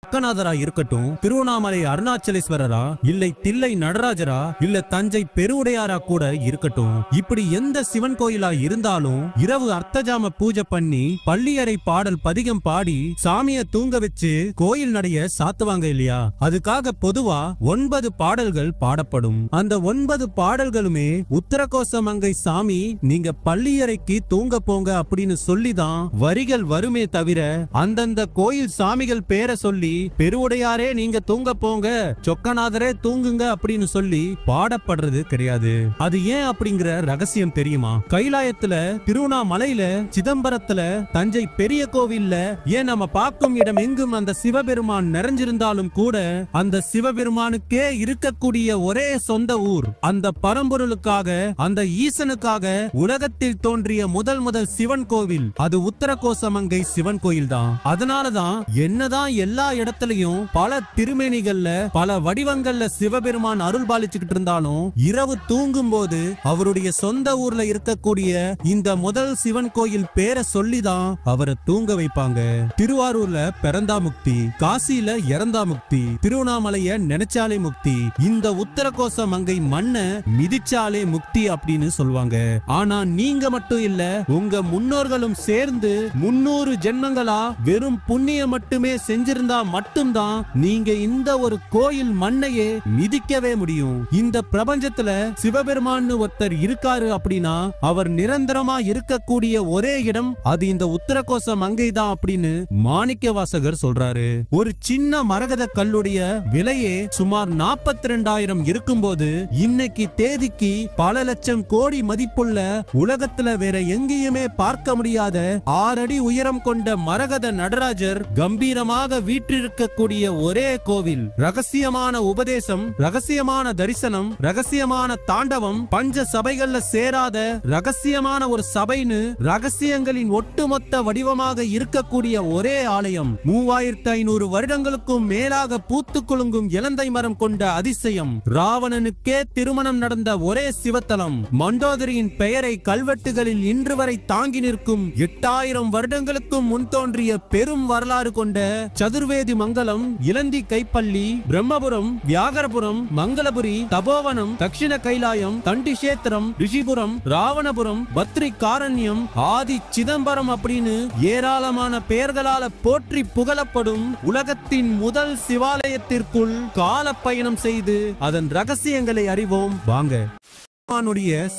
சொக்கநாதரா இருக்கட்டும், திருவண்ணாமலை அருணாச்சலேஸ்வரரா, இல்லை தில்லை நடராஜரா, இல்ல தஞ்சை பெருவுடையாரா கூட இருக்கட்டும், இப்படி எந்த சிவன் கோயிலா இருந்தாலும் இரவு அர்த்தஜாம பூஜை பண்ணி பள்ளியறை பாடல் பதிகம் பாடி சாமிய தூங்க வச்சு கோயில் நடைய சாத்துவாங்க இல்லையா? அதுக்காக பொதுவா 9 பாடல்கள் பாடப்படும். அந்த 9 பாடல்களுமே உத்தரகோசமங்கை சாமி நீங்க பள்ளியறைக்கு தூங்க போங்க அப்படின்னு சொல்லிதான் வரிகள் வருமே தவிர அந்தந்த கோயில் சாமிகள் பேரை சொல்லி பெருவுடையாரே நீங்க தூங்க போங்க, சொக்கநாதரே தூங்குங்க அப்படின்னு சொல்லி பாடப்படுறது கிடையாது. அது ஏன் அப்படிங்கிற ரகசியம் தெரியுமா? கைலாயத்துல, திருவண்ணாமலையில, சிதம்பரத்துல, தஞ்சை பெரிய கோவில்ல, ஏன் நம்ம பார்க்கும் இடம் எங்கும் அந்த சிவபெருமான் நிறைஞ்சிருந்தாலும் கூட அந்த சிவபெருமானுக்கே இருக்கக்கூடிய ஒரே சொந்த ஊர், அந்த பரம்பொருளுக்காக, அந்த ஈசனுக்காக உலகத்தில் தோன்றிய முதல் சிவன் கோவில் அது உத்தரகோசமங்கை சிவன் கோயில் தான். அதனாலதான் என்னதான் எல்லா இடத்துலயும் பல திருமேனிகள்ல பல வடிவங்கள்ல சிவபெருமான் அருள் பாலிச்சுக்கிட்டு இருந்தாலும் இரவு தூங்கும் போது அவருடைய சொந்த ஊர்ல இருக்கக்கூடிய இந்த முதல் சிவன் கோயில் பேரை சொல்லிதான் அவரை தூங்க வைப்பாங்க. திருவாரூர்ல பிறந்தா முக்தி, காசியில இறந்தா முக்தி, திருவண்ணாமலைய நினைச்சாலே முக்தி, இந்த உத்தரகோசமங்கை மண்ணை மிதிச்சாலே முக்தி அப்படின்னு சொல்லுவாங்க. ஆனா நீங்க மட்டும் இல்ல, உங்க முன்னோர்களும் சேர்ந்து 300 ஜென்மங்களா வெறும் புண்ணியம் மட்டுமே செஞ்சிருந்தா மட்டும்தான் நீங்க இந்த ஒரு கோயில் மண்ணையே மிதிக்கவே முடியும். இந்த பிரபஞ்சத்துல சிவபெருமான் ஒருத்தர் இருக்காரு அப்படின்னா அவர் நிரந்தரமா இருக்கக்கூடிய ஒரே இடம் அது இந்த உத்தரகோசமங்கை தான் அப்படின்னு மாணிக்க வாசகர் சொல்றாரு. ஒரு சின்ன மரகத கல்லுடைய விலையே சுமார் 42,000 இருக்கும்போது இன்னைக்கு தேதிக்கு பல லட்சம் கோடி மதிப்புள்ள உலகத்துல வேற எங்கேயுமே பார்க்க முடியாத 6 அடி உயரம் கொண்ட மரகத நடராஜர் கம்பீரமாக வீற்றிருக்கக்கூடிய ஒரே கோவில். ரகசியமான உபதேசம், ரகசியமான தரிசனம், ரகசியமான தாண்டவம், பஞ்ச சபைகள்ல சேராத ரகசியமான ஒரு சபைன்னு ரகசியங்களின் ஒட்டுமொத்த வடிவமாக இருக்கக்கூடிய ஒரே ஆலயம். 3500 வருடங்களுக்கும் மேலாக பூத்து குலுங்கும் இலந்தை மரம் கொண்ட அதிசயம். ராவணனுக்கே திருமணம் நடந்த ஒரே சிவத்தலம். மண்டோதரியின் பெயரை கல்வெட்டுகளில் இன்று வரை தாங்கி நிற்கும் 8000 வருடங்களுக்கும் முன் தோன்றிய பெரும் வரலாறு கொண்ட சதுர்வேதி மங்கலம், இலந்தி கைப்பள்ளி, பிரம்மபுரம், வியாகரபுரம், மங்களபுரி, தபோவனம், தட்சிண கைலாயம், தண்டிஷேத்திரம், ரிஷிபுரம், ராவணபுரம், பத்ரி காரண்யம், ஆதி சிதம்பரம் அப்படின்னு ஏராளமான பெயர்களால போற்றி புகழப்படும் உலகத்தின் முதல் சிவாலயத்திற்குள் கால பயணம் செய்து அதன் ரகசியங்களை அறிவோம் வாங்க.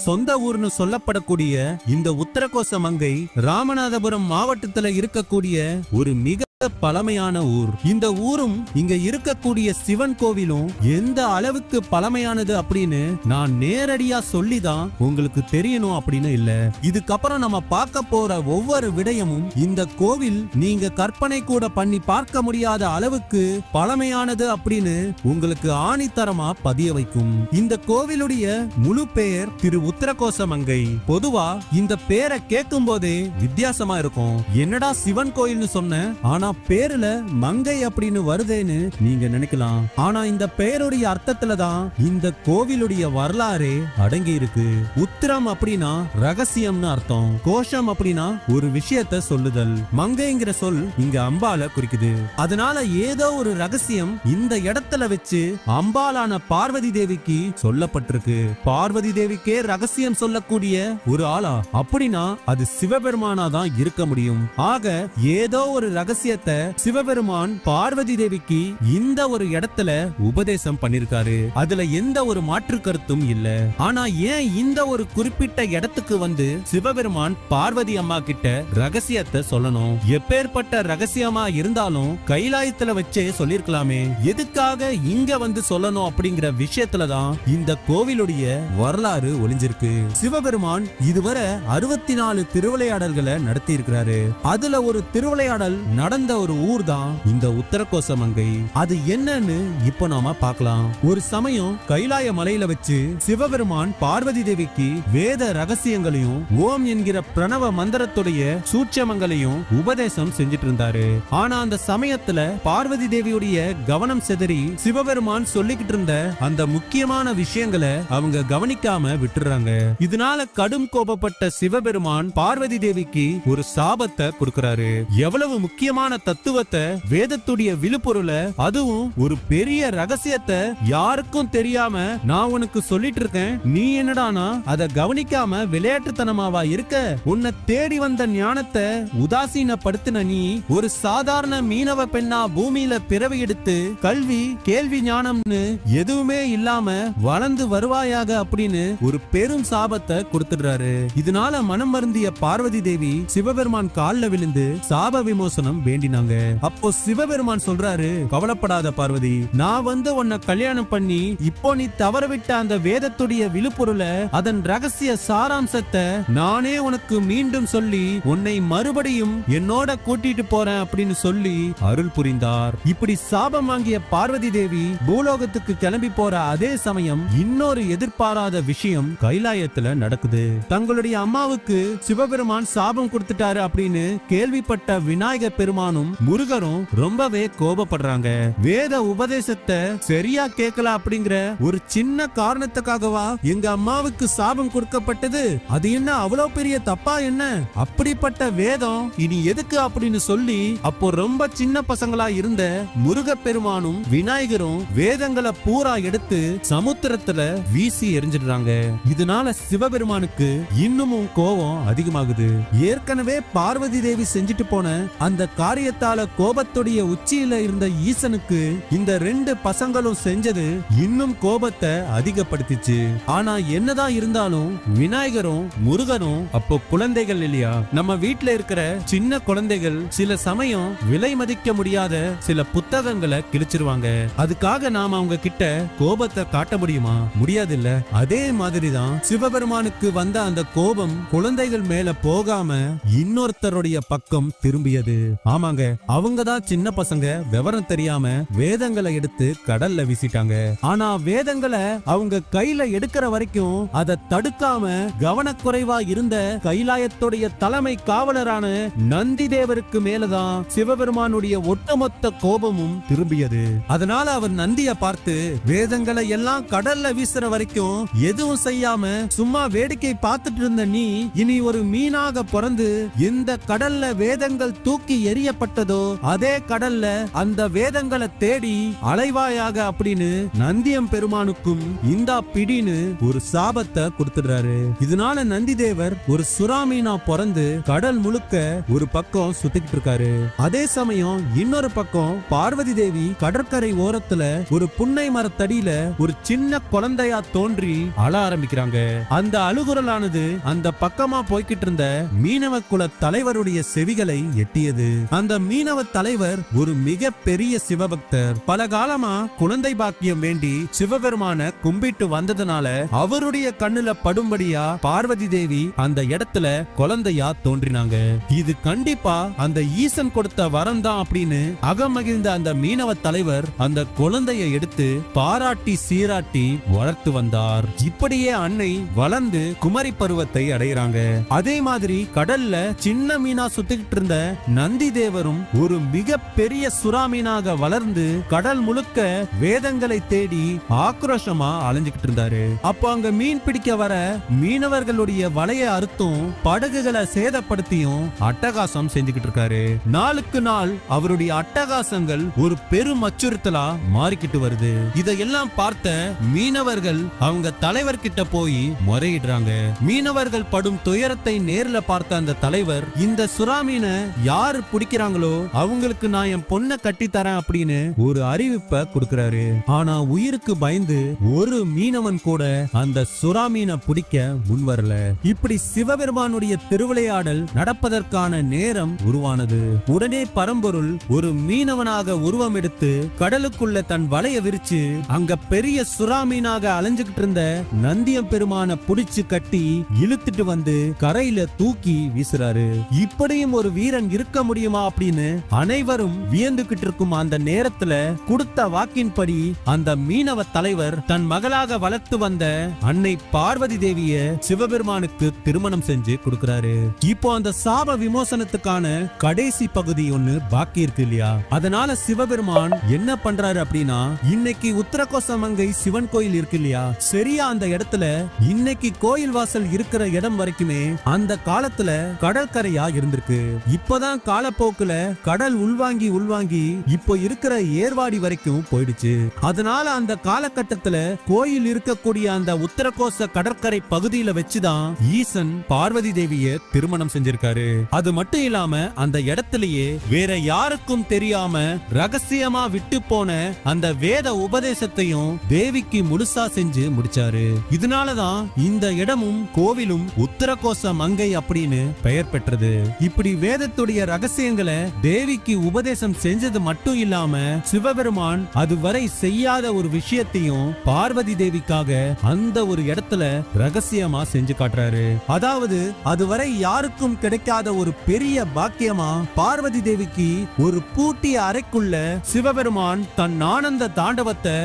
சொந்த ஊர்னு சொல்லப்படக்கூடிய இந்த உத்தரகோசமங்கை ராமநாதபுரம் மாவட்டத்துல இருக்கக்கூடிய ஒரு மிக பழமையான ஊர். இந்த ஊரும் இங்க இருக்கக்கூடிய சிவன் கோவிலும் எந்த அளவுக்கு பழமையானது அப்படின்னு நான் நேரடியா சொல்லிதான் உங்களுக்கு தெரியணும் அப்படின்னு இல்ல. இதுக்கப்புறம் நம்ம பார்க்க போற ஒவ்வொரு விடயமும் இந்த கோவில் நீங்க கற்பனை கூட பண்ணி பார்க்க முடியாத அளவுக்கு பழமையானது அப்படின்னு உங்களுக்கு ஆணித்தரமா பதிய வைக்கும். இந்த கோவிலுடைய முழு பெயர் திரு உத்தரகோசமங்கை. பொதுவா இந்த பேரை கேட்கும் போதே வித்தியாசமா இருக்கும். என்னடா சிவன் கோயில்னு சொன்ன, ஆனா பேருல மங்கை அப்படின்னு வருதேன்னு நீங்க நினைக்கலாம். ஆனா இந்த பெயருடைய அர்த்தத்துல தான் இந்த கோவிலுடைய வரலாறே அடங்கி இருக்கு. உத்திரம் அப்படின்னா ரகசியம்னு அர்த்தம். கோஷம் அப்படின்னா ஒரு விஷயத்தை சொல்லுதல். மங்கைங்கிற சொல் இங்க அம்பால குறிக்குது. அதனால ஏதோ ஒரு ரகசியம் இந்த இடத்துல வச்சு அம்பாலான பார்வதி தேவிக்கு சொல்லப்பட்டிருக்கு. பார்வதி தேவிக்கே ரகசியம் சொல்லக்கூடிய ஒரு ஆளா அப்படின்னா அது சிவபெருமானா தான் இருக்க முடியும். ஆக ஏதோ ஒரு ரகசியத்தை சிவபெருமான் பார்வதி தேவிக்கு இந்த ஒரு இடத்துல உபதேசம் பண்ணிருக்காரு. அதுல எந்த ஒரு மாற்று கருத்தும் இல்ல. ஆனா ஏன் இந்த ஒரு குறிப்பிட்ட இடத்துக்கு வந்து சிவபெருமான் பார்வதி அம்மா கிட்ட ரகசியத்தை சொல்லணும்? எப்பேற்பட்ட ரகசியமா இருந்தாலும் கைலாயத்துல வச்சே சொல்லிருக்கலாமே, எதுக்காக இங்க வந்து சொல்லணும் அப்படிங்கிற விஷயத்துலதான் இந்த கோவிலுடைய வரலாறு ஒளிஞ்சிருக்கு. சிவபெருமான் இதுவரை 64 திருவிளையாடல்களை நடத்தி இருக்கிறாரு. அதுல ஒரு திருவிளையாடல் நடந்த ஒரு ஊர் தான் இந்த உத்தரகோசமங்கை. அது என்னன்னு இப்ப நாம பார்க்கலாம். ஒரு சமயம் கைலாய மலையில வச்சு சிவபெருமான் பார்வதி தேவிக்கு வேத ரகசியங்களையும் ஓம் என்கிற பிரணவ மந்திரத்துடைய சூட்சமங்களையும் உபதேசம் செஞ்சிட்டு இருந்தாரு. ஆனா அந்த சமயத்துல பார்வதி தேவியுடைய கவனம் சிதறி சிவபெருமான் சொல்லிக்கிட்டு இருந்த அந்த முக்கியமான விஷயங்களை அவங்க கவனிக்காம விட்டுறாங்க. இதனால கடும் கோபப்பட்ட சிவபெருமான் பார்வதி தேவிக்கு ஒரு சாபத்தை கொடுக்கிறாரு. எவ்வளவு முக்கியமான தத்துவத்தை, வேதத்துடைய விழுப்பொருளை, அதுவும் ஒரு பெரிய ரகசியத்தை யாருக்கும் தெரியாம நான் உனக்கு சொல்லிட்டு இருக்கேன். நீ என்னடானா அதை கவனிக்காம விளையாட்டுத்தனமாவா இருக்க? உன்னை தேடி வந்த ஞானத்தை உதாசீனப்படுத்தின நீ ஒரு சாதாரண மீனவ பெண்ணா பூமியில பிறவி எடுத்து கல்வி, கேள்வி, ஞானம்னு எதுவுமே இல்லாம வளர்ந்து வருவாயாக அப்படின்னு ஒரு பெரும் சாபத்தை கொடுத்துடுறாரு. இதனால மனம் வருந்திய பார்வதி தேவி சிவபெருமான் கால்ல விழுந்து சாப விமோசனம் வேண்டினாங்க. அப்போ சிவபெருமான் சொல்றாரு, கவலைப்படாத பார்வதி, நான் வந்து உன்னை கல்யாணம் பண்ணி இப்போ நீ தவறவிட்ட அந்த வேதத்துடைய விழுப்பொருளை, அதன் ரகசிய சாராம்சத்தை நானே உனக்கு மீண்டும் சொல்லி உன்னை மறுபடியும் என்னோட கூட்டிட்டு போறேன் அப்படின்னு சொல்லி அருள் புரிந்தார். இப்படி சாபம் வாங்கிய பார்வதி தேவி பூலோகத்துக்கு கிளம்பி போற அதே சமயம் இன்னொரு எதிர்பாராத விஷயம் கைலாயத்துல நடக்குது. தங்களுடைய அம்மாவுக்கு சிவபெருமான் சாபம் கொடுத்துட்டாரு அப்படின்னு கேள்விப்பட்ட விநாயக பெருமானும் முருகரும் ரொம்பவே கோபப்படுறாங்க. வேத உபதேசத்தை சரியா கேட்கல அப்படிங்கிற ஒரு சின்ன காரணத்துக்காகவா எங்க அம்மாவுக்கு சாபம் கொடுக்கப்பட்டது? அது என்ன அவ்வளவு பெரிய தப்பா என்ன? அப்படிப்பட்ட வேதம் இனி எதுக்கு அப்படின்னு சொல்லி அப்போ ரொம்ப சின்ன பசங்களா இருந்த முருக பெருமானும் விநாயகரும் வேதங்களை பூரா எடுத்து சமுத்திரத்துல வீசி எரிஞ்சிடுறாங்க. இதனால சிவபெருமானுக்கு இன்னமும் கோபம் அதிகமாகுது. ஏற்கனவே பார்வதி தேவி செஞ்சுட்டு போன அந்த காரியத்தால கோபத்துடைய உச்சியில இருந்த ஈசனுக்கு இந்த ரெண்டு பசங்களும் செஞ்சது இன்னும் கோபத்தை அதிகப்படுத்திச்சு. ஆனா என்னதான் இருந்தாலும் விநாயகரும் முருகனும் அப்போ குழந்தைகள் இல்லையா? நம்ம வீட்டுல இருக்கிற சின்ன குழந்தைகள் சில சமயம் விலை மதிக்க முடியாத சில புத்தகங்களை கிழிச்சிருவாங்க. அதுக்காக நாம அவங்க கிட்ட கோபத்தை காட்ட முடியுமா? முடியாது இல்ல. அதே மாதிரிதான் சிவபெருமானுக்கு வந்த அந்த கோபம் குழந்தைகள் மேல போகாம இன்னொருத்தருடைய பக்கம் திரும்பியது. ஆமாங்க, அவங்க தான் சின்ன பசங்க விவரம் தெரியாம வேதங்களை எடுத்து கடல்ல வீசிட்டாங்க. ஆனா வேதங்களை அவங்க கையில எடுக்கிற வரைக்கும் அதை தடுக்காம கவனக்குறைவா இருந்த கைலாயத்துடைய தலைமை காவலரான நந்தி தேவருக்கு மேலதான் சிவபெருமானுடைய ஒட்டுமொத்த கோபமும் திரும்பியது. அதனால அவர் நந்திய பார்த்து, வேதங்களை எல்லாம் கடல்ல வீசுற வரைக்கும் எதுவும் செய்யாம சும்மா வேடிக்கை பார்த்துட்டு இருந்த நீ இனி ஒரு மீனாக பிறந்து எந்த கடல்ல வேதங்கள் தூக்கி எறியப்பட்டதோ அதே கடல்ல அந்த வேதங்களை தேடி அலைவாயாக அப்படின்னு நந்தியம் பெருமானுக்கும் இந்தா பிடின்னு ஒரு சாபத்தை கொடுத்துடுறாரு. இதனால நந்தி தேவர் ஒரு சுறாமீனா பிறந்து கடல் முழுக்க ஒரு பக்கம் சுத்திக்கிட்டு இருக்காரு. அதே சமயம் இன்னொரு பக்கம் பார்வதி தேவி கடற்கரை ஓரத்துல ஒரு புன்னை மரத்தடியில ஒரு சின்ன குழந்தையா தோன்றி அழ ஆரம்பிக்கிறாங்க. அந்த அழுகுரலானது அந்த பக்கமா போய்கிட்டு இருந்த மீனவ குல தலைவருடைய செவிகளை எட்டியது. அந்த மீனவ தலைவர் ஒரு மிக பெரிய சிவபக்தர். பல காலமா குழந்தை பாக்கியம் வேண்டி சிவபெருமான கும்பிட்டு வந்ததுனால அவருடைய கண்ணுல படும்படியா பார்வதி தேவி அந்த இடத்துல குழந்தையா தோன்றினாங்க. இது கண்டிப்பா அந்த ஈசன் கொடுத்த வரம் தான் அப்படின்னு அகமகிழ்ந்த அந்த மீனவ தலைவர் அந்த குழந்தையை எடுத்து பாராட்டி சீராட்டி வளர்த்து வந்தார். இப்படியே அன்னை வளர்ந்து குமரி பருவத்தை அடைகிறாங்க. அதே மாதிரி கடல்ல சின்ன மீனா சுத்திக்கிட்டு இருந்த நந்தி தேவரும் ஒரு மிக பெரிய சுறா மீனாக வளர்ந்து கடல் முழுக்க வேதங்களை தேடி ஆக்ரோஷமா அலைஞ்சுக்கிட்டு இருந்தாரு. அப்போ அங்க மீன் பிடிக்க வர மீனவர்களுடைய வலைய அறுத்தும் படகுகளை சேதப்படுத்தியும் அட்டகாசம் செஞ்சுக்கிட்டு இருக்காரு. நாளுக்கு நாள் அவருடைய அட்டகாசங்கள் ஒரு பெரும் அச்சுறுத்தலா மாறிக்கிட்டு வருது. இதையெல்லாம் பார்த்த மீனவர்கள் அவங்க தலைவர் கிட்ட போய் முறையிடுறாங்க. மீனவர்கள் படும் துயரத்தை நேர்ல பார்த்த அந்த தலைவர், இந்த சுறா மீனை யாரு பிடிக்கிறாங்களோ அவங்களுக்கு நான் என் பொண்ணை கட்டி தரேன் அப்படின்னு ஒரு அறிவிப்பை கொடுக்கிறாரு. ஆனா உயிருக்கு பயந்து ஒரு மீனவன் கூட அந்த சுறா மீனை பிடிக்க முன் வரல. இப்படி சிவபெருமானுடைய திருவிளையாடல் நடப்பதற்கான நேரம் உருவானது. உடனே பரம்பொருள் ஒரு மீனவனாக உருவம் எடுத்து கடலுக்குள்ள தன் வலைய விரிச்சு அங்க பெரிய சுறா மீனாக அலைஞ்சுகிட்டு இருந்த நந்தியம் பெருமான புடிச்சு கட்டி இழுத்துட்டு வந்து கரையில தூக்கி வீசுறாரு. இப்படியும் ஒரு வீரன் இருக்க முடியுமா அப்படின்னு அனைவரும் வியந்துகிட்டு இருக்கும் அந்த நேரத்துல கொடுத்த வாக்கின்படி அந்த மீனவ தலைவர் தன் மகளாக வளர்த்து வந்த அன்னை பார்வதி தேவிய சிவபெருமானுக்கு திருமணம் செஞ்சு கொடுக்கிறாரு. இப்போ அந்த சாப விமோசனத்துக்கான கடைசி பகுதி ஒண்ணு பாக்கி இருக்கு இல்லையா? அதனால சிவபெருமான் என்ன பண்றாரு அப்படின்னா, இன்னைக்கு உத்தரகோசமங்கை சிவன் கோயில் இருக்கு இல்லையா, சரியா அந்த இடத்துல இன்னைக்கு கோயில் வாசல் இருக்கிற இடம் வரைக்குமே அந்த காலத்துல கடற்கரையா இருந்திருக்கு. இப்பதான் காலப்போக்குல நாளடைவுல கடல் உள்வாங்கி உள்வாங்கி இப்போ இருக்கிற ஏர்வாடி வரைக்கும் போயிடுச்சு. அதனால அந்த காலகட்டத்துல கோயில் இருக்கக்கூடிய அந்த உத்தரகோச கடற்கரை பகுதியில வச்சுதான் ஈசன் பார்வதி தேவிய திருமணம் செஞ்சிருக்காரு. அது மட்டும் இல்லாம அந்த இடத்திலேயே வேற யாருக்கும் தெரியாம ரகசியமா விட்டு போன அந்த வேத உபதேசத்தையும் தேவிக்கு முழுசா செஞ்சு முடிச்சாரு. இதனாலதான் இந்த இடமும் கோவிலும் உத்தரகோச மங்கை அப்படின்னு பெயர் பெற்றது. இப்படி வேதத்துடைய ரகசியங்களை தேவிக்கு உபதேசம் செஞ்சது மட்டும் இல்லாம சிவபெருமான் அதுவரை செய்யாத ஒரு விஷயத்தையும் பார்வதி தேவிக்காக அந்த ஒரு இடத்துல ரகசியமா செஞ்சு காட்டுறாரு. அதாவது அதுவரை யாருக்கும் கிடைக்காத ஒரு பெரிய பாக்கியமா பார்வதி தேவிக்கு ஒரு பூட்டிய அறைக்குள்ள சிவபெருமான் தன் ஆனந்த தாண்டவத்தை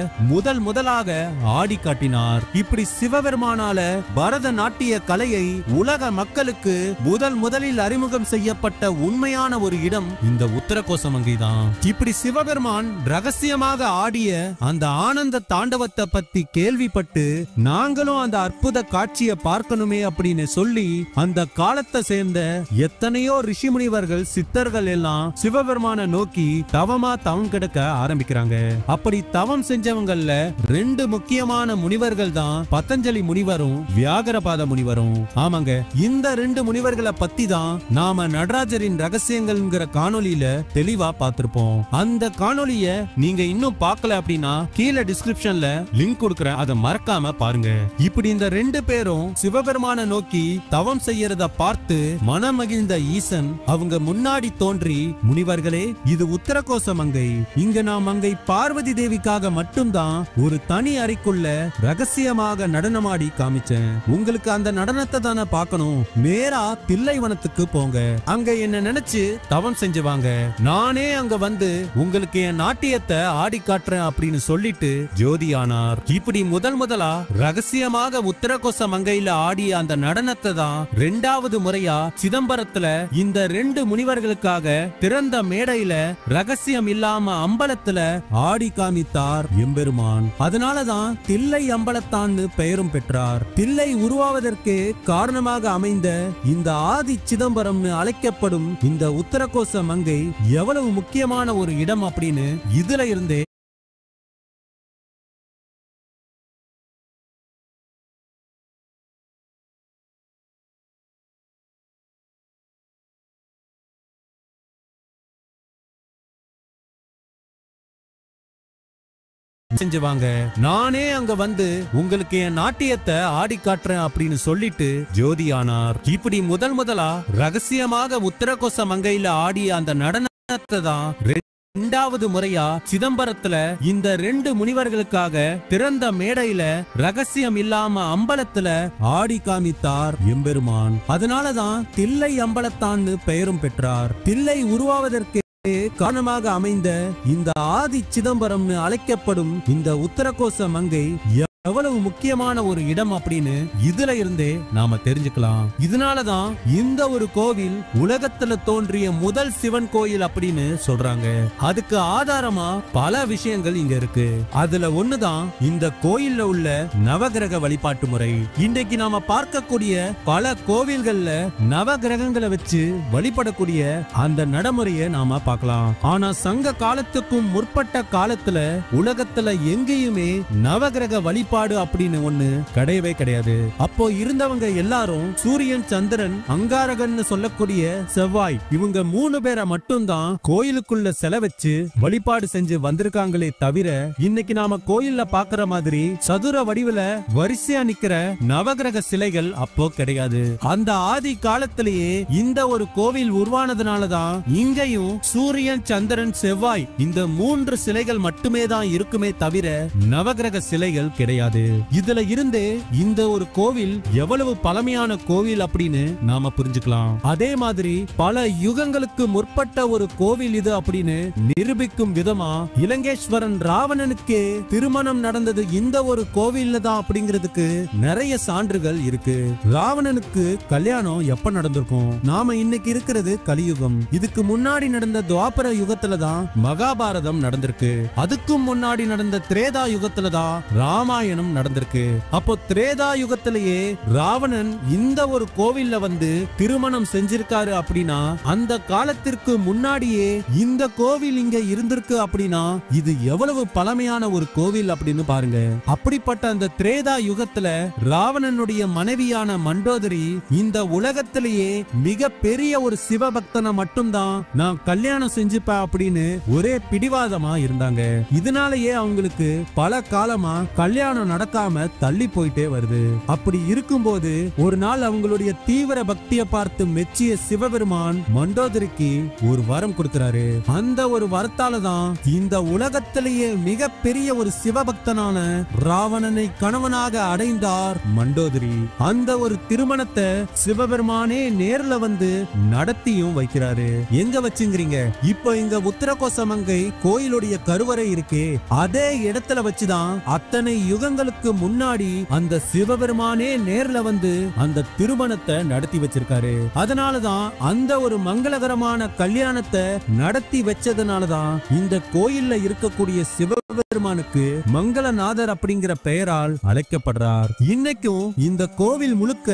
முதலாக ஆடி காட்டினார். இப்படி சிவபெருமானால பரதநாட்டிய கலையை உலக மக்களுக்கு முதலில் அறிமுகம் செய்யப்பட்ட உண்மையான ஒரு இடம் இந்த உத்தரகோசமங்கை தான். இப்படி சிவபெருமான் ரகசியமாக ஆடிய அந்த ஆனந்த தாண்டவத்தை பத்தி கேள்விப்பட்டு நாங்களும் அந்த அற்புத காட்சியை பார்க்கணுமே அப்படின்னு சொல்லி அந்த காலத்தை சேர்ந்த எத்தனையோ ரிஷி முனிவர்கள் சித்தர்கள் எல்லாம் சிவபெருமான நோக்கி தவம் கிடக்க ஆரம்பிக்கிறாங்க. அப்படி தவம் செஞ்சவங்கல்ல 2 முக்கியமான முனிவர்கள் தான் பதஞ்சலி முனிவரும் வியாகரபாத முனிவரும். ஆமாங்க, இந்த 2 முனிவர்களை பத்தி தான் நாம நடராஜரின் ரகசியங்கள்ங்கிற காணொலியில தெளிவா பார்த்திருப்போம். அந்த காணொலிய நீங்க இன்னும் பார்க்கல அப்படின்னா கீழே டிஸ்கிரிப்ஷன்ல லிங்க் கொடுக்கிறேன், அதை மறக்காம பாருங்க. இப்படி இந்த 2 பேரும் சிவபெருமான நோக்கி தவம் செய்யறத பார்த்து மனமகிழ்ந்த ஈசன் அவங்க முன்னாடி தோன்றி, முனிவர்களே, இது உத்தரகோச மங்கை. இங்க நான் மங்கை பார்வதி தேவிக்காக மட்டும்தான் ஒரு தனி அறைக்குள்ள ரகசியமாக நடனமாடி காமிச்சேன். உங்களுக்கு அந்த நடனத்தை தானே பார்க்கணும். நேரா தில்லைவனத்துக்கு போங்க, அங்க என்ன நினைச்சு தவம் செஞ்சுவாங்க. நானே அங்க வந்து உங்களுக்கு என் நாட்டியத்தை ஆடி காட்டுறேன் அப்படின்னு சொல்லிட்டு ஜோதியானார். இப்படி முதலா ரகசியமாக உத்தரகோச மங்கையில ஆடிய அந்த நடனத்தை தான் 2வது முறையா சிதம்பரத்துல இந்த 2 முனிவர்களுக்காக திறந்த மேடையில ரகசியம் இல்லாம அம்பலத்துல ஆடி காமித்தார் எம்பெருமான். அதனாலதான் தில்லை அம்பலத்தான்னு பெயரும் பெற்றார். தில்லை உருவாவதற்கு காரணமாக அமைந்த இந்த ஆதி சிதம்பரம் அழைக்கப்படும் இந்த உத்தரகோச மங்கை எவ்வளவு முக்கியமான ஒரு இடம் அப்படின்னு இதுல இருந்தே செஞ்சுவாங்க. நானே அங்க வந்து உங்களுக்கு என் நாட்டியத்தை ஆடி காட்டுறேன் அப்படின்னு சொல்லிட்டு ஜோதியானார். இப்படி முதலா ரகசியமாக உத்தரகோச மங்கையில ஆடிய அந்த நடனத்தை தான் 2வது முறையா சிதம்பரத்துல இந்த 2 முனிவர்களுக்காக திறந்த மேடையில ரகசியம் இல்லாம அம்பலத்துல ஆடி காமித்தார் எம்பெருமான். அதனாலதான் தில்லை அம்பலத்தான்னு பெயரும் பெற்றார். தில்லை உருவாவதற்கு காரணமாக அமைந்த இந்த ஆதி சிதம்பரம் அழைக்கப்படும் இந்த உத்தரகோச மங்கை எவ்வளவு முக்கியமான ஒரு இடம் அப்படின்னு இதுல இருந்தே நாம தெரிஞ்சுக்கலாம். இதனாலதான் இந்த ஒரு கோவில் உலகத்துல தோன்றிய முதல் சிவன் கோயில் அப்படின்னு சொல்றாங்க. அதுக்கு ஆதாரமா பல விஷயங்கள் இங்க இருக்கு. அதுல ஒண்ணுதான் இந்த கோயில்ல உள்ள நவகிரக வழிபாட்டு முறை. இன்றைக்கு நாம பார்க்கக்கூடிய பல கோவில்கள்ல நவகிரகங்களை வச்சு வழிபடக்கூடிய அந்த நடைமுறையை நாம பார்க்கலாம். ஆனா சங்க காலத்துக்கும் முற்பட்ட காலத்துல உலகத்துல எங்கேயுமே நவகிரக வழிபாடு அப்படின்னு ஒண்ணு கிடையவே கிடையாது. அப்போ இருந்தவங்க எல்லாரும் சூரியன், சந்திரன், அங்காரகன் சொல்லக்கூடிய செவ்வாய், இவங்க 3 பேரை மட்டும்தான் கோயிலுக்குள்ள செல வச்சு வழிபாடு செஞ்சு வந்திருக்காங்களே தவிர இன்னைக்கு நாம கோயில்ல பாக்குற மாதிரி சதுர வடிவுல வரிசையா நிக்கிற நவகிரக சிலைகள் அப்போ கிடையாது. அந்த ஆதி காலத்திலேயே இந்த ஒரு கோவில் உருவானதுனாலதான் இங்கேயும் சூரியன், சந்திரன், செவ்வாய் இந்த 3 சிலைகள் மட்டுமே தான் இருக்குமே தவிர நவகிரக சிலைகள் கிடையாது. இதுல இருந்து இந்த ஒரு கோவில் எவ்வளவு பழமையான கோவில் அப்படின்னு நாம புரிஞ்சுக்கலாம். அதே மாதிரி பல யுகங்களுக்கு முற்பட்ட ஒரு கோவில் இது அப்படின்னு நிரூபிக்கும் விதமா இலங்கேஸ்வரன் ராவணனுக்கு திருமணம் நடந்தது இந்த ஒரு கோவில்ல தான் அப்படிங்கிறதுக்கு நிறைய சான்றுகள் இருக்கு. ராவணனுக்கு கல்யாணம் எப்ப நடந்திருக்கும்? நாம இன்னைக்கு இருக்கிறது கலியுகம். இதுக்கு முன்னாடி நடந்த துவாபர யுகத்துல தான் மகாபாரதம் நடந்திருக்கு. அதுக்கும் முன்னாடி நடந்த திரேதா யுகத்துல தான் ராமாயணம் பயணம் நடந்திருக்கு. அப்போ திரேதா யுகத்திலேயே ராவணன் இந்த ஒரு கோவில்ல வந்து திருமணம் செஞ்சிருக்காரு அப்படின்னா அந்த காலத்திற்கு முன்னாடியே இந்த கோவில் இங்க இருந்திருக்கு அப்படின்னா இது எவ்வளவு பழமையான ஒரு கோவில் அப்படின்னு பாருங்க. அப்படிப்பட்ட அந்த திரேதா யுகத்துல ராவணனுடைய மனைவியான மண்டோதரி இந்த உலகத்திலேயே மிக பெரிய ஒரு சிவபக்தனை மட்டும்தான் நான் கல்யாணம் செஞ்சுப்பேன் அப்படின்னு ஒரே பிடிவாதமா இருந்தாங்க. இதனாலேயே அவங்களுக்கு பல காலமா கல்யாணம் நடக்காம தள்ளி போயிட்டே வருது. அப்படி இருக்கும்போது ஒரு நாள் அவங்களுடைய தீவிர பக்தியை பார்த்து மெச்சிய சிவபெருமான் மண்டோதரிக்கு ஒரு வரம் கொடுக்கிறாரு. அந்த ஒரு வரத்தால தான் இந்த உலகத்திலேயே மிக பெரிய ஒரு சிவபக்தனான ராவணனை கணவனாக அடைந்தார் மண்டோதரி. அந்த ஒரு திருமணத்தை சிவபெருமானே நேர்ல வந்து நடத்தியும் வைக்கிறாரு. எங்க வச்சுங்கிறீங்க? இப்ப இங்க உத்தரகோசமங்கை கோயிலுடைய கருவறை இருக்கே அதே இடத்துல வச்சுதான் அத்தனை யுகங்களுக்கு முன்னாடி அந்த சிவபெருமானே நேர்ல வந்து அந்த திருமணத்தை நடத்தி வச்சிருக்காரு. அதனாலதான் அந்த ஒரு மங்களகரமான கல்யாணத்தை நடத்தி வச்சதுனாலதான் இந்த கோயில்ல இருக்கக்கூடிய சிவபெருமானுக்கு மங்களநாதர் அப்படிங்கிற பெயரால் அழைக்கப்படுறார். இன்னைக்கும் இந்த கோவில் முழுக்க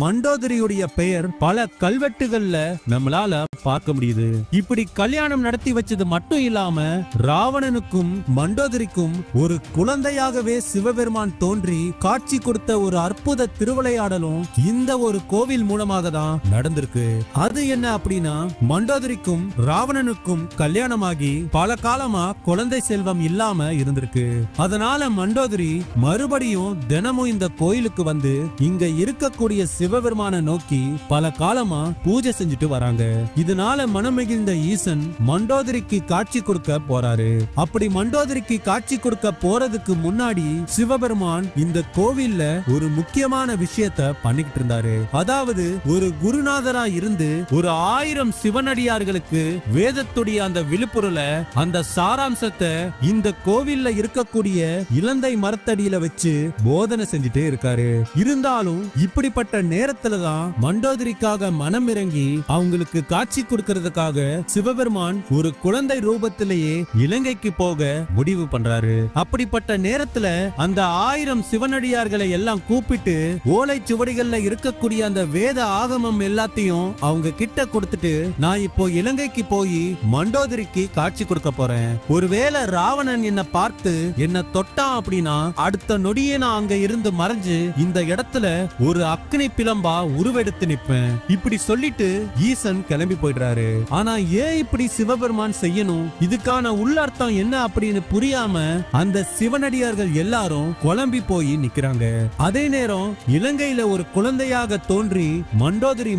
மண்டோதரியுடைய பெயர் பல கல்வெட்டுகள்ல நம்மளால பார்க்க முடியுது. இப்படி கல்யாணம் நடத்தி வச்சது மட்டும் இல்லாம ராவணனுக்கும் மண்டோதரிக்கும் ஒரு குழந்தையாகவே சிவபெருமான் தோன்றி காட்சி கொடுத்த ஒரு அற்புத திருவிளையாடலும் இந்த ஒரு கோவில் மூலமாக தான் நடந்திருக்கு. அது என்ன அப்படின்னா மண்டோதரிக்கும் ராவணனுக்கும் கல்யாணமாகி பல காலமா குழந்தை செல்வம் இல்லாம இருந்திருக்கு. அதனால மண்டோதரி மறுபடியும் தினமும் இந்த கோயிலுக்கு வந்து இங்க இருக்கக்கூடிய சிவபெருமான நோக்கி பல காலமா பூஜை செஞ்சுட்டு வராங்க. இதனால மனமகிழ்ந்த ஈசன் மண்டோதரிக்கு காட்சி கொடுக்க போறாரு. அப்படி மண்டோதரிக்கு காட்சி கொடுக்க போறதுக்கு முன்னாடி சிவபெருமான் இந்த கோவில்ல ஒரு முக்கியமான விஷயத்தை பண்ணிக்கிட்டு இருந்தாரு. அதாவது ஒரு குருநாதரா இருந்து ஒரு 1000 சிவனடியார்களுக்கு வேதத்துடைய அந்த விழுப்புரல அந்த சாராம்சத்தை இந்த கோவில்ல இருக்கக்கூடிய இலந்தை மரத்தடியில வச்சு போதனை செஞ்சுட்டே இருக்காரு. இருந்தாலும் இப்படிப்பட்ட நேரத்துல தான் மண்டோதரிக்காக மனம் இறங்கி அவங்களுக்கு காட்சி கொடுக்கிறதுக்காக சிவபெருமான் ஒரு குழந்தை ரூபத்திலேயே இலங்கைக்கு போக முடிவு பண்றாரு. அப்படிப்பட்ட நேரத்துல அந்த 1000 சிவனடியார்களை எல்லாம் கூப்பிட்டு ஓலை சுவடிகள்ல இருக்கக்கூடிய அந்த வேத ஆகமம் எல்லாத்தையும் அவங்க கிட்ட கொடுத்துட்டு நான் இப்போ இலங்கைக்கு போய் மண்டோதரிக்கு காட்சி கொடுக்க போறேன். ஒருவேளை ராவணன் என்ன பார்த்து என்ன தொட்டான் அப்படின்னா அடுத்த நொடியே நான் அங்க இருந்து மறைஞ்சு இந்த இடத்துல ஒரு அக்னி பிளம்பா உருவெடுத்து நிப்பேன். இப்படி சொல்லிட்டு ஈசன் கிளம்பி போயிடுறாரு. ஆனா ஏன் இப்படி சிவபெருமான் செய்யணும்? இதுக்கான உள்ளர்த்தம் என்ன அப்படின்னு புரியாம அந்த சிவனடியார்கள் எல்லாரும் குழம்பி போய் நிக்கிறாங்க. அதே நேரம் இலங்கையில ஒரு குழந்தையாக தோன்றி மண்டோதரி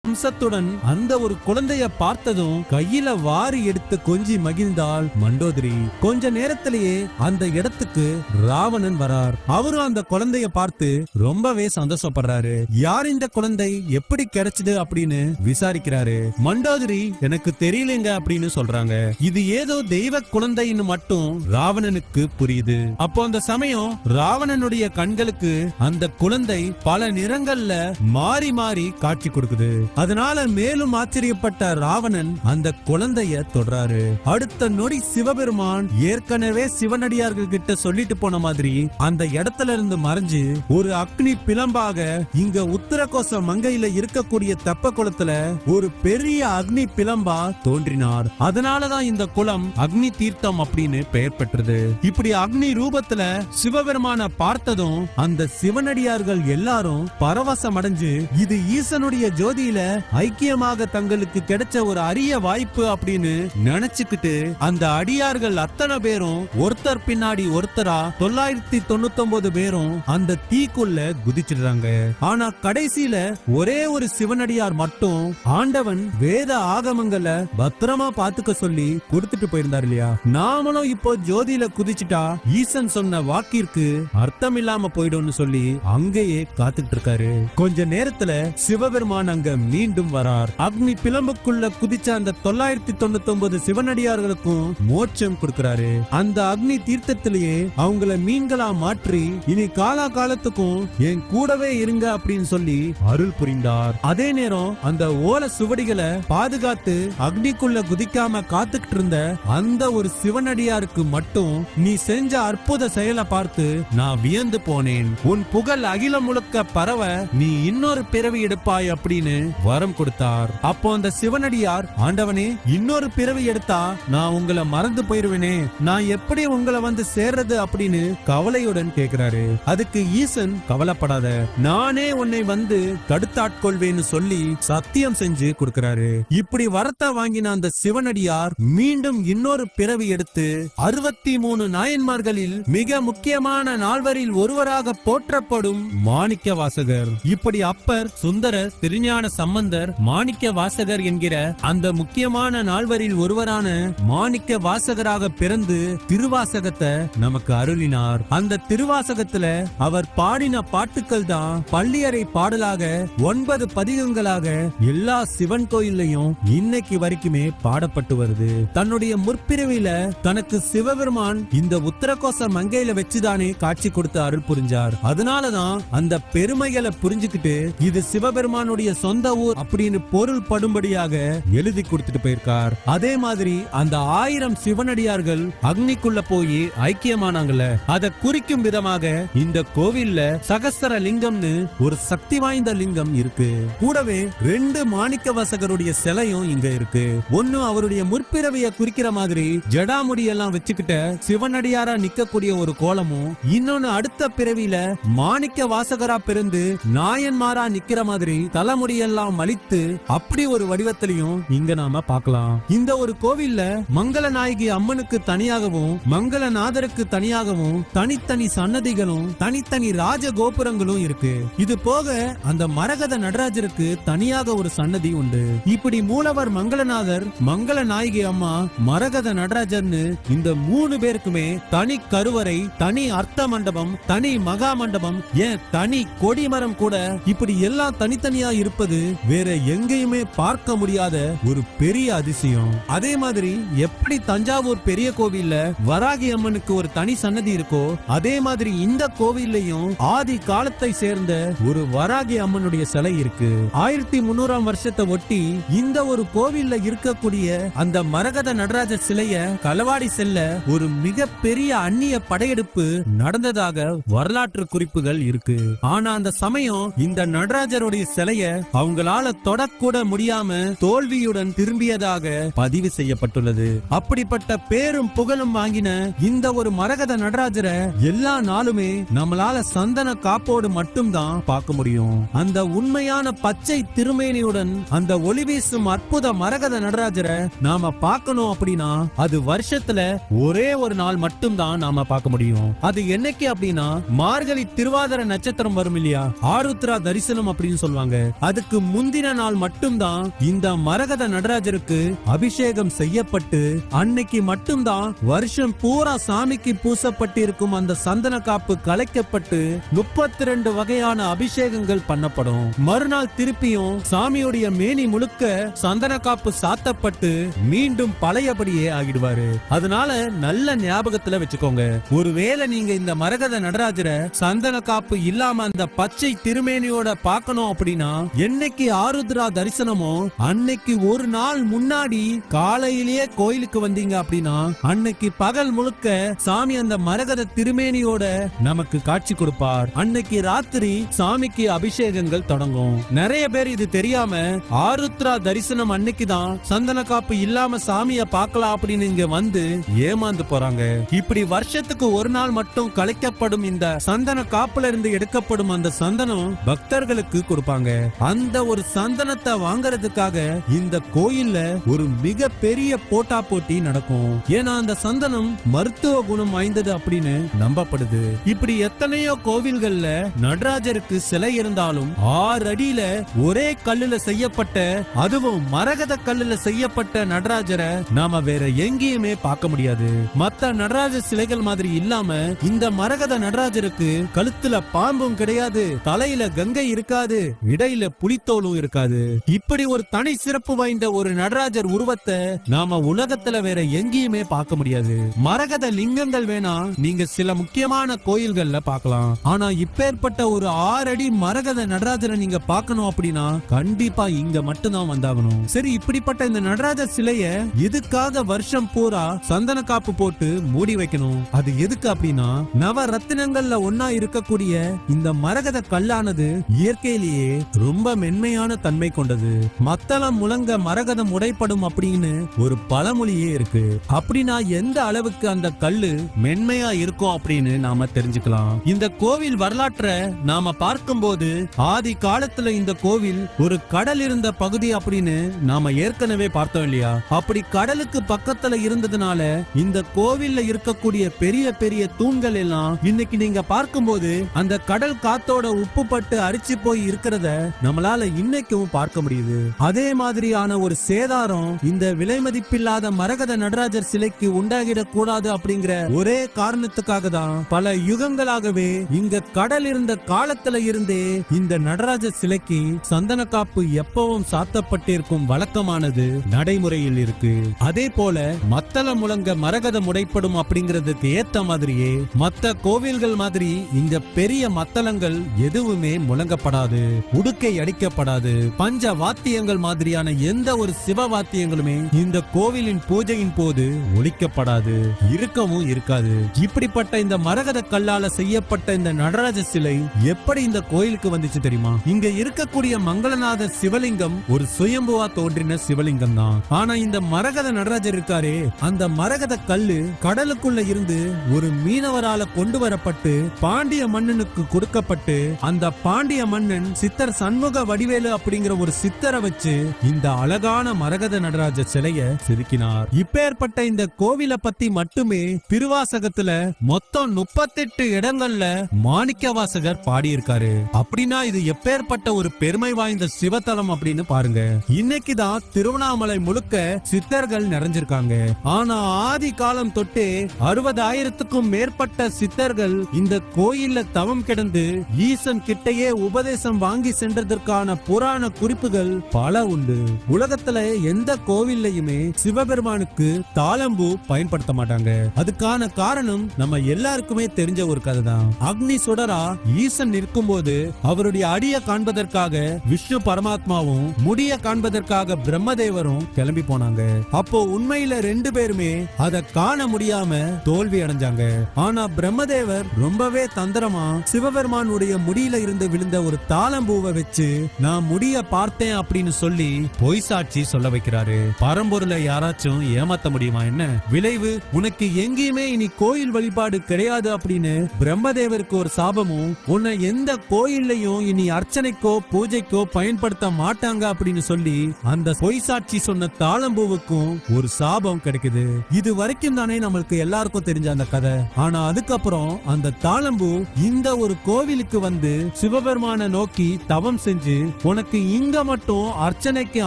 வம்சத்துடன் அந்த ஒரு குழந்தைய பார்த்ததும் கையில வாரி எடுத்து கொஞ்சி மகிழ்ந்தாள் மண்டோதரி. கொஞ்ச நேரத்திலேயே அந்த இடத்துக்கு ராவணன் வரார். அவரும் அந்த குழந்தைய பார்த்து ரொம்பவே சந்தோஷப்படுறாரு. யார் இந்த குழந்தை, எப்படி கிடைச்சது அப்படின்னு விசாரிக்கிறாரு. மண்டோதரி எனக்கு தெரியலங்க அப்படின்னு சொல்றாங்க. இது ஏதோ தெய்வ குழந்தைன்னு மட்டும் ராவணனுக்கு புரியுது. அப்போ அந்த சமயம் ராவணனுடைய கண்களுக்கு அந்த குழந்தை பல நிறங்கள்ல மாறி மாறி காட்சி கொடுக்குது. அதனால மேலும் ஆச்சரியப்பட்ட ராவணன் அந்த குழந்தைய தொடராரு. அடுத்த நொடி சிவபெருமான் ஏற்கனவே சிவனடியார்கள் கிட்ட சொல்லிட்டு போன மாதிரி அந்த இடத்துல இருந்து மறைஞ்சு ஒரு அக்னி பிளம்பாக இங்க உத்தரகோச மங்கையில இருக்கக்கூடிய தெப்ப குளத்துல ஒரு பெரிய அக்னி பிளம்பா தோன்றினார். அதனாலதான் இந்த குளம் அக்னி தீர்த்தம் அப்படின்னு பெயர் பெற்றது. இப்படி அக்னி ரூபத்துல சிவபெருமான பார்த்ததும் அந்த சிவனடியார்கள் எல்லாரும் பரவசம் அடைஞ்சு இது ஈசனுடைய ஜோதியில ஐக்கியமாக தங்களுக்கு கிடைச்ச ஒரு அரிய வாய்ப்பு அப்படின்னு நினைச்சுக்கிட்டு அந்த அடியார்கள் அத்தனை பேரும் ஒருத்தர் பின்னாடி ஒருத்தரா 999 பேரும் அந்த தீக்குள்ள குதிச்சிடுறாங்க. ஆனா கடைசியில ஒரே ஒரு சிவனடியார் மட்டும் ஆண்டவன் வேத ஆகமங்களை பத்திரமா பாத்துக்க சொல்லி கொடுத்துட்டு போயிருந்தார் இல்லையா? நாமளும் இப்போ ஜோதியில குதிச்சுட்டா ஈசன் சொன்ன வாக்கிற்கு அர்த்தம் இல்லாம போயிடும்னு சொல்லி அங்கேயே காத்துட்டு இருக்காரு. கொஞ்ச நேரத்துல சிவபெருமான் அங்க மீண்டும் வரார். அக்னி பிளம்புக்குள்ள குதிச்ச அந்த 999 சிவனடியார்களுக்கும் மோட்சம் கொடுக்கிறாரு. அந்த அக்னி தீர்த்தத்திலேயே அவங்கள மீன்களா மாற்றி இனி காலா காலத்துக்கும் என் கூடவே இருங்க அப்படின்னு சொல்லி அருள் புரிந்தார். அதே நேரம் அந்த ஓலை சுவடிகளை பாதுகாத்து அக்னிக்குள்ள குதிக்காம காத்துக்கிட்டு இருந்த அந்த ஒரு சிவனடியாருக்கு மட்டும் நீ செஞ்ச அற்புத செயலை பார்த்து நான் வியந்து போனேன். உன் புகழ் அகிலம் முழுக்க பரவ நீ இன்னொரு பிறவி எடுப்பாய் அப்படின்னு வரம் கொடுத்தார். அப்போ அந்த சிவனடியார், ஆண்டவனே, இன்னொரு பிறவி எடுத்தா நான் உங்களை மறந்து போயிருவேனே, நான் எப்படி உங்களை வந்து சேர்றது அப்படின்னு கவலையுடன் கேட்கிறாரு. அதுக்கு ஈசன், கவலைப்படாத, நானே உன்னை வந்து தடுத்தாட்கொள்வேன்னு சொல்லி சத்தியம் செஞ்சு கொடுக்கிறாரு. இப்படி வரத்தை வாங்கின அந்த சிவனடியார் மீண்டும் இன்னொரு பிறவி எடுத்து 63 நாயன்மார்களில் மிக முக்கியமான நால்வரில் ஒருவராக போற்றப்படும் மாணிக்க வாசகர். இப்படி அப்பர், சுந்தரர், திருஞான சம்பந்தர், மாணிக்க வாசகர் என்கிற அந்த முக்கியமான நால்வரில் ஒருவரான மாணிக்க வாசகராக பிறந்து திருவாசகத்தை நமக்கு அருளினார். அந்த திருவாசகத்துல அவர் பாடின பாட்டுக்கள் தான் பள்ளியறை பாடலாக 9 பதிகங்களாக எல்லா சிவன் கோயிலையும் இன்னைக்கு வரைக்குமே பாடப்பட்டு வருது. தன்னுடைய முற்பிறவில தனக்கு சிவபெருமான் இந்த உத்தரகோச மங்கையில வச்சுதானே காட்சி கொடுத்து அருள் புரிஞ்சார். அதனாலதான் அந்த பெருமைகளை புரிஞ்சுக்கிட்டு இது சிவபெருமானுடைய சொந்த ஊர் அப்படின்னு பொருள் படும்படியாக எழுதி கொடுத்துட்டு போயிருக்கார். அதே மாதிரி அந்த 1000 சிவனடியார்கள் அக்னிக்குள்ள போய் ஐக்கியமானாங்கல்ல, அதை குறிக்கும் விதமாக இந்த கோவில்ல சகஸ்ர லிங்கம்னு ஒரு சக்தி வாய்ந்த லிங்கம் இருக்கு. கூடவே 2 மாணிக்க வாசகருடைய சிலையும் இங்க இருக்கு. ஒன்னு அவருடைய முற்பிறவிய குறிக்கிற மாதிரி ஜடாமுடி எல்லாம் வச்சுக்கிட்ட சிவனடியாரா நிக்கக்கூடிய ஒரு கோலமும், இன்னொன்னு அடுத்த பிறவியில மாணிக்க வாசகரா பிறந்து நாயன்மாரா நிக்கிற மாதிரி தலைமுடியெல்லாம் மலித்து அப்படி ஒரு வடிவத்திலையும் இங்க நாம பார்க்கலாம். இந்த ஒரு கோவில்ல மங்களநாயகி அம்மனுக்கு தனியாகவும் மங்களநாதருக்கு தனியாகவும் தனித்தனி சன்னதிகளும் தனித்தனி ராஜ கோபுரங்களும் இருக்கு. இது போக அந்த மரகத நடராஜருக்கு தனியாக ஒரு சன்னதி உண்டு. இப்படி மூலவர் மங்களநாதர், மங்களநாயகி அம்மா, மரகத நடராஜர்னு இந்த 3 பேருக்குமே தனி கருவறை, தனி அர்த்த மண்டபம், தனி மகா மண்டபம், ஏன் தனி கொடிமரம் கூட, இப்படி எல்லாம் தனித்தனியா இருப்பது வேற எங்கேயுமே பார்க்க முடியாத ஒரு பெரிய அதிசயம். அதே மாதிரி எப்படி தஞ்சாவூர் பெரிய கோவில்ல வராகி அம்மனுக்கு ஒரு தனி சன்னதி இருக்கோ, அதே மாதிரி இந்த கோவில்லையும் ஆதி காலத்தை சேர்ந்த ஒரு வராகி அம்மனுடைய சிலை இருக்கு. 1300ஆம் வருஷத்தை ஒட்டி இந்த ஒரு கோவில்ல இருக்கக்கூடிய அந்த மரகத நடராஜர் சிலைய களவாடி செல்ல ஒரு மிக பெரிய அந்நிய படையெடுப்பு நடந்ததாக வரலாற்று குறிப்புகள் இருக்கு. ஆனா அந்த சமயம் இந்த நடராஜருடைய சிலைய அவங்களால தொடக்கூட முடியாம தோல்வியுடன் திரும்பியதாக பதிவு செய்யப்பட்டுள்ளது. அப்படிப்பட்ட பேரும் புகழும் வாங்கின இந்த ஒரு மரகத நடராஜரை எல்லா நாளுமே நம்மளால சந்தன காப்போடு மட்டும்தான் பார்க்க முடியும். அந்த உண்மையான பச்சை திருமேனியுடன் அந்த ஒளி வீசும் அற்புத மரகத நடராஜரை நாம பார்க்கணும் அப்படின்னா அது வருஷத்துல ஒரே ஒரு நாள் மட்டும்தான் நாம பார்க்க முடியும். அது என்னைக்கு அப்படின்னா மார்கழி திருவாதிரை நட்சத்திரம் வரும் இல்லையா, ஆருத்ரா தரிசனம் அப்படின்னு சொல்லுவாங்க. அதுக்கு முந்தின நாள் மட்டும்தான் இந்த மரகத நடராஜருக்கு அபிஷேகம் செய்யப்பட்டு அன்னைக்கு மட்டும்தான் வருஷம் பூரா சாமிக்கு பூசப்பட்டு இருக்கும் அந்த சந்தன காப்பு கலைக்கப்பட்டு 32 வகையான அபிஷேகங்கள் பண்ணப்படும். மறுநாள் திருப்பியும் சாமியுடைய மேனி முழுக்க சந்தன காப்பு சாத்தப்பட்டு மீண்டும் பழையபடியே ஆகிடுவாரு. அதனால நல்ல ஞாபகத்துல வச்சுக்கோங்க. ஒருவேளை நீங்க இந்த மரகத நடராஜரை சந்தன காப்பு இல்லாம அந்த பச்சை திருமேனியோட பார்க்கணும் அப்படின்னா என்னைக்கு ஆருத்ரா தரிசனமோ அன்னைக்கு ஒரு நாள் முன்னாடி காலையிலேயே கோயிலுக்கு வந்தீங்க அப்படின்னா அன்னைக்கு பகல் முழுக்க சாமி அந்த மரகத திருமேனியோட நமக்கு காட்சி கொடுப்பார். அன்னைக்கு ராத்திரி சாமிக்கு அபிஷேகங்கள் தொடங்கும். நிறைய பேர் இது தெரியாம ஆருத்ரா தரிசனம் அன்னைக்கு தான் சந்தன காப்பு இல்லாம சாமிய பார்க்கலாம் அப்படின்னு இங்க வந்து ஏமாந்து போறாங்க. இப்படி வருஷத்துக்கு ஒரு நாள் மட்டும் கலைக்கப்படும் இந்த சந்தன காப்புல இருந்து எடுக்கப்படும் அந்த சந்தனம் பக்தர்களுக்கு கொடுப்பாங்க. அந்த ஒரு சந்தனத்தை வாங்கறதுக்காக இந்த கோயில்ல ஒரு மிக பெரிய போட்டா போட்டி நடக்கும். ஏன்னா அந்த சந்தனம் மருத்துவ குணம் வாய்ந்தது அப்படின்னு நம்பப்படுது. இப்படி எத்தனையோ கோவில்கள்ல நடராஜருக்கு சிலை இருந்தாலும் 6 அடியில ஒரே கல்லுல செய்யப்பட்ட, அதுவும் மரகத கல்லுல செய்யப்பட்ட நடராஜரை நாம வேற எங்கேயுமே பார்க்க முடியாது. மத்த நடராஜ சிலைகள் மாதிரி இல்லாம இந்த மரகத நடராஜருக்கு கழுத்துல பாம்பும் கிடையாது, தலையில கங்கை இருக்காது, இடையில புலித்தோல் போட்டோலும் இருக்காது. இப்படி ஒரு தனி சிறப்பு வாய்ந்த ஒரு நடராஜர் உருவத்தை நாம உலகத்துல வேற எங்கேயுமே பார்க்க முடியாது. மரகத லிங்கங்கள் வேணா நீங்க சில முக்கியமான கோயில்கள்ல பார்க்கலாம். ஆனா இப்பேற்பட்ட ஒரு 6 அடி மரகத நடராஜரை நீங்க பார்க்கணும் அப்படின்னா கண்டிப்பா இங்க மட்டும்தான் வந்தாகணும். சரி, இப்படிப்பட்ட இந்த நடராஜர் சிலைய எதுக்காக வருஷம் பூரா சந்தன காப்பு போட்டு மூடி வைக்கணும்? அது எதுக்கு அப்படின்னா, நவ ரத்தினங்கள்ல ஒன்னா இருக்கக்கூடிய இந்த மரகத கல்லானது இயற்கையிலேயே ரொம்ப மென்மையான தன்மை கொண்டது. மத்தளம் முழங்க மரகதம் உடைப்படும் அப்படின்னு ஒரு பழமொழியே இருக்கு. அப்படின்னா எந்த அளவுக்கு அந்த கல்லு மென்மையா இருக்கும் அப்படின்னு நாம தெரிஞ்சுக்கலாம். இந்த கோவில் வரலாற்றை நாம பார்க்கும்போது ஆதி காலத்துல இந்த கோவில் ஒரு கடல் இருந்த பகுதி அப்படின்னு நாம ஏற்கனவே பார்த்தோம் இல்லையா? அப்படி கடலுக்கு பக்கத்துல இருந்ததுனால இந்த கோவில்ல இருக்கக்கூடிய பெரிய பெரிய தூண்கள் எல்லாம் இன்னைக்கு நீங்க பார்க்கும்போது அந்த கடல் காத்தோட உப்பு பட்டு அரிச்சு போய் இருக்கிறத நம்மளால இன்னைக்கும் பார்க்க முடியுது. அதே மாதிரியான ஒரு சேதாரம் இந்த விலை மதிப்பில்லாத மரகத நடராஜர் சிலைக்கு உண்டாகிடக் கூடாது அப்படிங்கிற ஒரே காரணத்துக்காக தான் பல யுகங்களாகவே இங்க கடல் இருந்த காலத்துல இருந்தே இந்த நடராஜர் சிலைக்கு சந்தன காப்பு எப்பவும் சாத்தப்பட்டிருக்கும் வழக்கமானது நடைமுறையில் இருக்கு. அதே போல மத்தள முழங்க மரகதம் உடைப்படும் அப்படிங்கிறதுக்கு ஏத்த மாதிரியே மத்த கோவில்கள் மாதிரி இங்க பெரிய மத்தளங்கள் எதுவுமே முழங்கப்படாது, உடுக்கை அடிக்கப்படாது. பஞ்ச வாத்தியங்கள் மாதிரியான எந்த ஒரு சிவ வாத்தியங்களுமே இந்த கோவிலின் பூஜையின் போது ஒலிக்கப்படாது, இருக்கவும் இருக்காது. இப்படிப்பட்ட இந்த மரகத கல்லால செய்யப்பட்ட இந்த நடராஜ சிலை எப்படி இந்த கோயிலுக்கு வந்துச்சு தெரியுமா? இங்க இருக்கக்கூடிய மங்களநாத சிவலிங்கம் ஒரு சுயம்புவா தோன்றின சிவலிங்கம் தான். ஆனா இந்த மரகத நடராஜர் இருக்காரே, அந்த மரகத கல்லு கடலுக்குள்ள இருந்து ஒரு மீனவரால கொண்டு வரப்பட்டு பாண்டிய மன்னனுக்கு கொடுக்கப்பட்டு அந்த பாண்டிய மன்னன் சித்தர் சண்முக வடிவேலு அப்படிங்கிற ஒரு சித்தரை வச்சு இந்த அழகான மரகத நடராஜ சிலைய செதுக்கினார். இப்பேற்பட்ட இந்த கோவிலை பத்தி மட்டுமே திருவாசகத்துல மொத்தம் 38 இடங்கள்ல மாணிக்க வாசகர் பாடியிருக்காரு. அப்படின்னா இது எப்பேற்பட்ட ஒரு பெருமை வாய்ந்த சிவத்தலம் அப்படின்னு பாருங்க. இன்னைக்குதான் திருவண்ணாமலை முழுக்க சித்தர்கள் நிறைஞ்சிருக்காங்க. ஆனா ஆதி காலம் தொட்டே 60,000க்கும் மேற்பட்ட சித்தர்கள் இந்த கோயில்ல தவம் கிடந்து ஈசன் கிட்டையே உபதேசம் வாங்கி சென்றதற்கான புராண குறிப்புகள் பல உண்டு. உலகத்துல எந்த கோவில்லையுமே சிவபெருமானுக்கு தாளம்பூ பயன்படுத்த மாட்டாங்க. அதுக்கான காரணம் நம்ம எல்லாருக்குமே தெரிஞ்ச ஒரு கதை தான். அக்னி சுடரா ஈசன் நிற்கும் போது அவருடைய அடிய காண்பதற்காக விஷ்ணு பரமாத்மாவும் முடிய காண்பதற்காக பிரம்மதேவரும் கிளம்பி போனாங்க. அப்போ உண்மையில 2 பேருமே அதை காண முடியாம தோல்வி அடைஞ்சாங்க. ஆனா பிரம்மதேவர் ரொம்பவே தந்திரமா சிவபெருமானுடைய முடியில இருந்து விழுந்த ஒரு தாளம்பூவை வச்சு நான் முடிய பார்த்தேன் அப்படின்னு சொல்லி பொய் சாட்சி சொல்ல வைக்கிறாரு. பரம்பொருளை யாராச்சும் ஏமாத்த முடியுமா என்ன? விளைவு உனக்கு எங்கேயுமே இனி கோயில் வழிபாடு கிடையாது அப்படின்னு பிரம்மதேவருக்கு ஒரு சாபமும், உன்னை எந்த கோயில்லையும் இனி அர்ச்சனைக்கோ பூஜைக்கோ பயன்படுத்த மாட்டாங்க அப்படின்னு சொல்லி அந்த பொய் சாட்சி சொன்ன தாளம்பூவுக்கும் ஒரு சாபம் கிடைக்குது. இது வரைக்கும் தானே நம்மளுக்கு எல்லாருக்கும் தெரிஞ்ச அந்த கதை. ஆனா அதுக்கப்புறம் அந்த தாளம்பூ இந்த ஒரு கோவிலுக்கு வந்து சிவபெருமான நோக்கி தவம் செஞ்சு உனக்கு இங்க மட்டும் அர்ச்சனைக்கு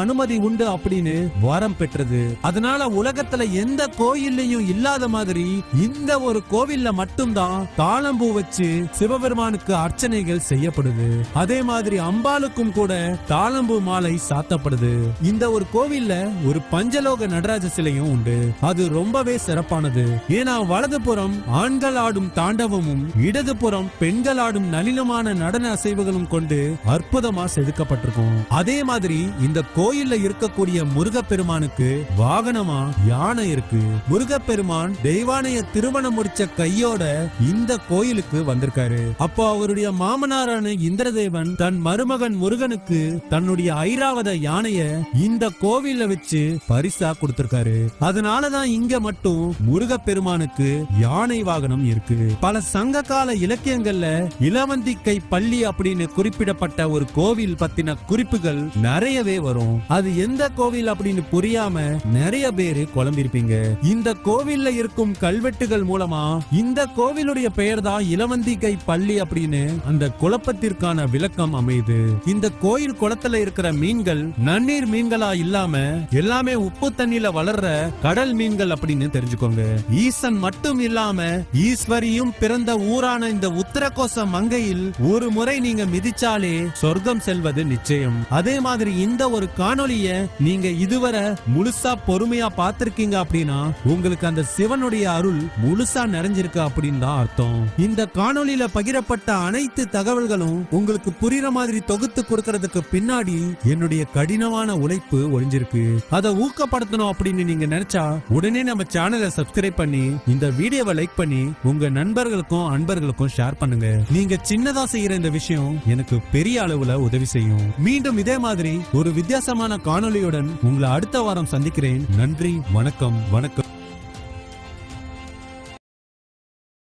அனுமதி உண்டு அப்படின்னு வரம் பெற்றது. அதனால உலகத்துல எந்த கோயில்லையும் இல்லாத மாதிரி இந்த ஒரு கோவில்ல மட்டும்தான் தாளம்பூ வச்சு சிவபெருமானுக்கு அர்ச்சனைகள் செய்யப்படுது. அதே மாதிரி அம்பாளுக்கும் கூட தாளம்பூ மாலை சாத்தப்படுது. இந்த ஒரு கோவில்ல ஒரு பஞ்சலோக நடராஜ சிலையும் உண்டு. அது ரொம்பவே சிறப்பானது. ஏன்னா வலதுபுறம் ஆண்கள் ஆடும் தாண்டவமும் இடதுபுறம் பெண்கள் ஆடும் நளினமான நடன அசைவுகளும் கொண்டு அற்புதமா செதுக்கப்பட்டிருக்கும். அதே மாதிரி இந்த கோயில்ல இருக்கக்கூடிய முருகப்பெருமானுக்கு வாகனமா யானை இருக்கு. முருகப்பெருமான் தெய்வானைய திருமணம் முடிச்ச கையோட இந்த கோயிலுக்கு வந்திருக்காரு. அப்போ அவருடைய மாமனாரான இந்திரதேவன் தன் மருமகன் முருகனுக்கு தன்னுடைய ஐராவத யானைய இந்த கோவில்ல வச்சு பரிசா கொடுத்திருக்காரு. அதனாலதான் இங்க மட்டும் முருகப்பெருமானுக்கு யானை வாகனம் இருக்கு. பல சங்க கால இலக்கியங்கள்ல இளவந்திக்கை பள்ளி அப்படின்னு குறிப்பிடப்பட்ட ஒரு கோவில் பத்தின குறிப்புகள் நிறையவே வரும். அது எந்த கோவில் அப்படின்னு புரியாம நிறைய பேரு குழம்பிருப்பீங்க. இந்த கோவில்ல இருக்கும் கல்வெட்டுகள் மூலமா இந்த கோவிலுடைய பெயர் தான் இளவந்திக்கை பள்ளி அப்படின்னு அந்த குழப்பத்திற்கான விளக்கம் அமையுது. இந்த கோயில் குளத்துல இருக்கிற மீன்கள் நன்னீர் மீன்களா இல்லாம எல்லாமே உப்பு தண்ணியில வளர்ற கடல் மீன்கள் அப்படின்னு தெரிஞ்சுக்கோங்க. ஈசன் மட்டும் இல்லாம ஈஸ்வரியும் பிறந்த ஊரான இந்த உத்தரகோச மங்கையில் ஒரு முறை நீங்க மிதிச்சாலே சொர்க்கம் செல்வதை என்பது நிச்சயம். அதே மாதிரி இந்த ஒரு காணொளிய நீங்க இதுவரை முழுசா பொறுமையா பார்த்திருக்கீங்க அப்படின்னா உங்களுக்கு அந்த சிவனுடைய அருள் முழுசா நிறைஞ்சிருக்கு அப்படின்னு தான் அர்த்தம். இந்த காணொளியில பகிரப்பட்ட அனைத்து தகவல்களும் உங்களுக்கு புரியுற மாதிரி தொகுத்து கொடுக்கறதுக்கு பின்னாடி என்னுடைய கடினமான உழைப்பு ஒளிஞ்சிருக்கு. அதை ஊக்கப்படுத்தணும் அப்படின்னு நீங்க நினைச்சா உடனே நம்ம சேனலை சப்ஸ்கிரைப் பண்ணி இந்த வீடியோவை லைக் பண்ணி உங்க நண்பர்களுக்கும் அன்பர்களுக்கும் ஷேர் பண்ணுங்க. நீங்க சின்னதா செய்யற இந்த விஷயம் எனக்கு பெரிய அளவுல உதவி செய்யும். மீண்டும் இதே மாதிரி ஒரு வித்தியாசமான காணொளியுடன் உங்களை அடுத்த வாரம் சந்திக்கிறேன். நன்றி, வணக்கம்.